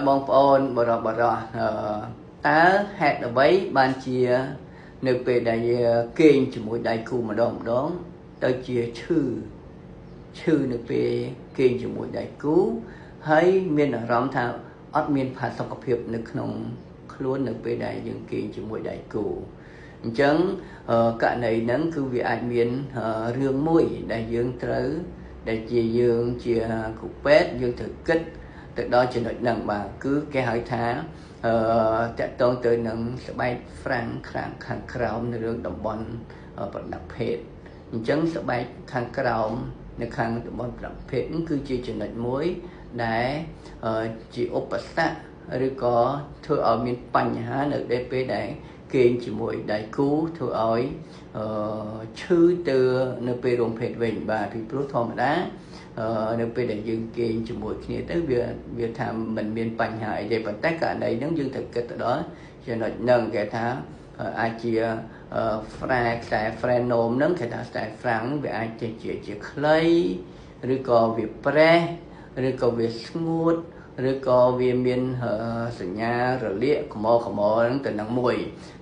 បងប្អូនបរោះតើហេតុអ្វីបានជានៅពេលដែលគេងជាមួយដៃគូម្ដងទៅជាឈឺនៅពេលគេងជាមួយដៃគូហើយមានអារម្មណ៍ថាអត់មានផាសុកភាពនៅក្នុងខ្លួននៅពេលដែលយើងគេងជាមួយដៃគូអញ្ចឹងករណីហ្នឹងគឺវាអាចមានរឿងមួយដែលយើងត្រូវដែលជាយើងជាគ្រូពេទ្យយើងត្រូវគិតទៅដល់ចំណុចហ្នឹងបាទគឺគេហៅថាតកតងទៅនឹងស្បែកហ្វ្រាំងខាងក្រោមនៅរឿងតំបន់ប្រដាប់ភេទអញ្ចឹងស្បែកខាងក្រោមនៅខាងតំបន់ប្រដាប់ភេទហ្នឹងគឺជាចំណុចមួយដែលជាឧបសគ្គឬក៏ធ្វើឲ្យមានបញ្ហានៅពេលដែលគេងជាមួយដៃគូធ្វើឲ្យឈឺទៅនៅពេលរួមភេទវិញបាទពីព្រោះធម្មតានៅពេលដែលយើងគេងជាមួយគ្នាទៅវាថាមិនមានបញ្ហាអីទេប៉ុន្តែករណីហ្នឹងយើងត្រូវគិតទៅដល់ចំណុចហ្នឹងគេថាអាចជាខ្សែហ្វ្រេណូមហ្នឹងគេថាខ្សែហ្វ្រាំងវាអាចជាខ្លីឬក៏វាប្រេះឬក៏វាស្ងួតឬក៏វាមានសញ្ញារលាកខ្មោហ្នឹងទៅនឹងមួយ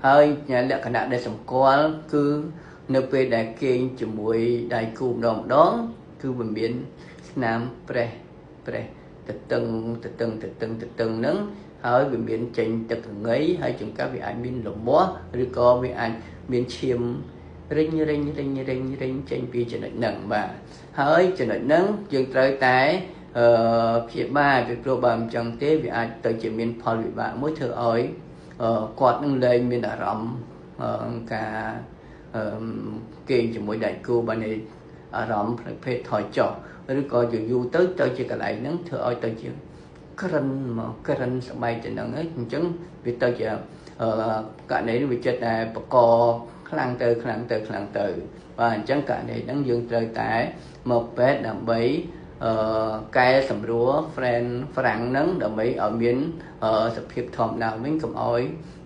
ហើយលក្ខណៈដែលសម្គាល់គឺនៅពេលដែលគេងជាមួយដៃគូម្ដងគឺវាមានស្នាមប្រេះទៅតឹងហ្នឹងហើយវាមានចេញទឹកងីហើយចង្កេះវាអាចមានលមាស់ឬក៏វាអាចមានឈាមរិញចេញពីចំណុចហ្នឹងបាទហើយចំណុចហ្នឹងយើងត្រូវតែព្យាបាលពីព្រោះបើមិនចឹងទេវាអាចទៅជាមានផលវិបាកមួយធ្វើឲ្យគាត់នឹងលែងមានអារម្មណ៍ការគេងជាមួយដៃគូបានអារម្មណ៍ផ្លូវភេទថយចុះឬក៏យូរទៅជាកន្លែងហ្នឹងធ្វើឲ្យទៅជាក្រិនស្បែកទៅហ្នឹងអញ្ចឹងវាទៅជាករណីនេះវាចិត្តតែបកខ្លាំងទៅបាទអញ្ចឹងករណីហ្នឹងយើងត្រូវតែមកពេទ្យដើម្បីកែសម្រួលហ្វ្រាំងហ្នឹងដើម្បីឲ្យមានសភាពធម្មតាវិញកុំឲ្យ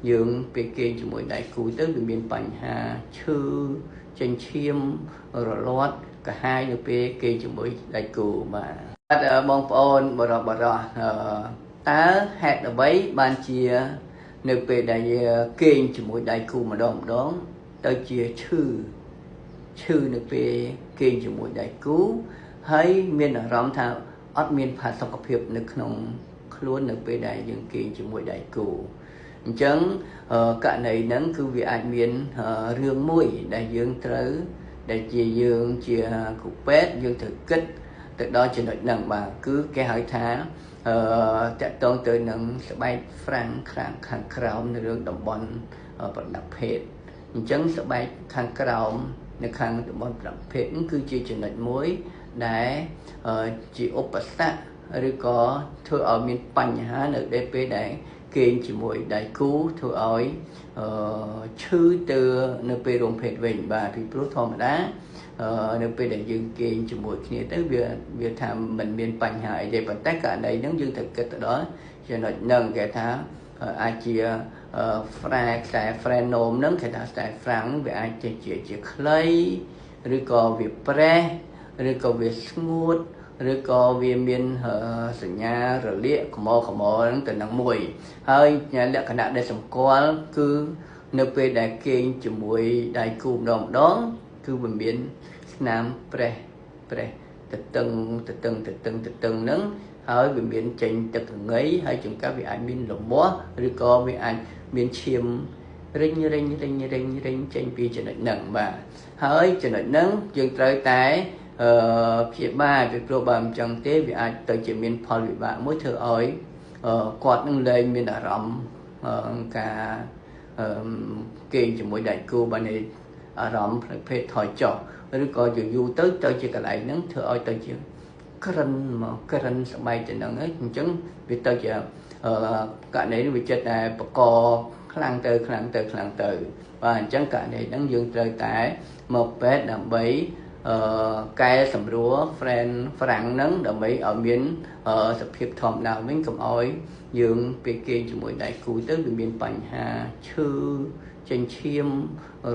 យើងពេលគេងជាមួយដៃគូទៅវាមានបញ្ហាឈឺចេញឈាមរលាត់កាហាយនៅពេលគេជាមួយដៃគូបាទបងប្អូនបរោះតើហេតុអ្វីបានជានៅពេលដែលគេងជាមួយដៃគូម្ដងទៅជាឈឺនៅពេលគេងជាមួយដៃគូហើយមានអារម្មណ៍ថាអត់មានផាសុកភាពនៅក្នុងខ្លួននៅពេលដែលយើងគេងជាមួយដៃគូអញ្ចឹងករណីហ្នឹងគឺវាអាចមានរឿងមួយដែលយើងត្រូវដែលជាយើងជាគ្រូពេទ្យយើងត្រូវគិតទៅដល់ចំណុចហ្នឹងបាទគឺគេហៅថាតកតងទៅនឹងស្បែកហ្វ្រាំងខាងក្រោមនៅរឿងតំបន់ប្រដាប់ភេទអញ្ចឹងស្បែកខាងក្រោមនៅខាងតំបន់ប្រដាប់ភេទហ្នឹងគឺជាចំណុចមួយដែលជាឧបសគ្គឬក៏ធ្វើឲ្យមានបញ្ហានៅពេលដែលគេងជាមួយដៃគូធ្វើឲ្យឈឺទៅនៅពេលរួមភេទវិញបាទពីព្រោះធម្មតានៅពេលដែលយើងគេងជាមួយគ្នាទៅវាថាមិនមានបញ្ហាអីទេប៉ុន្តែករណីហ្នឹងយើងត្រូវគិតទៅដល់ចំណុចហ្នឹងគេថាអាចជាខ្សែហ្វ្រេណូមហ្នឹងគេថាខ្សែហ្វ្រាំងវាអាចជាខ្លីឬក៏វាប្រេះឬក៏វាស្ងួតឬក៏វាមានសញ្ញារលាកខ្មោហ្នឹងទៅនឹងមួយហើយលក្ខណៈដែលសម្គាល់គឺនៅពេលដែលគេងជាមួយដៃគូម្ដងគឺវាមានស្នាមប្រេះទៅតឹងហ្នឹងហើយវាមានចេញទឹកងីហើយចង្កេះវាអាចមានលមាស់ឬក៏វាអាចមានឈាមរិញចេញពីចំណុចហ្នឹងបាទហើយចំណុចហ្នឹងយើងត្រូវតែព្យាបាលពីព្រោះបើមិនចឹងទេវាអាចទៅជាមានផលវិបាកមួយធ្វើឲ្យគាត់នឹងលែងមានអារម្មណ៍ការគេងជាមួយដៃគូបានអារម្មណ៍ផ្លូវភេទថយចុះឬក៏យូរទៅជាកន្លែងហ្នឹងធ្វើឲ្យទៅជាក្រិនស្បែកទៅហ្នឹងអញ្ចឹងវាទៅជាករណីនេះវាចិត្តតែបកខ្លាំងទៅបាទអញ្ចឹងករណីហ្នឹងយើងត្រូវតែមកពេទ្យដើម្បីកែសម្រួលហ្វ្រាំងហ្នឹងដើម្បីឲ្យមានសភាពធម្មតាវិញកុំឲ្យយើងពេលគេងជាមួយដៃគូទៅវាមានបញ្ហាឈឺចេញឈាម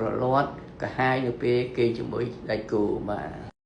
រលាត់កាហាយនៅពេលគេងជាមួយដៃគូបាទ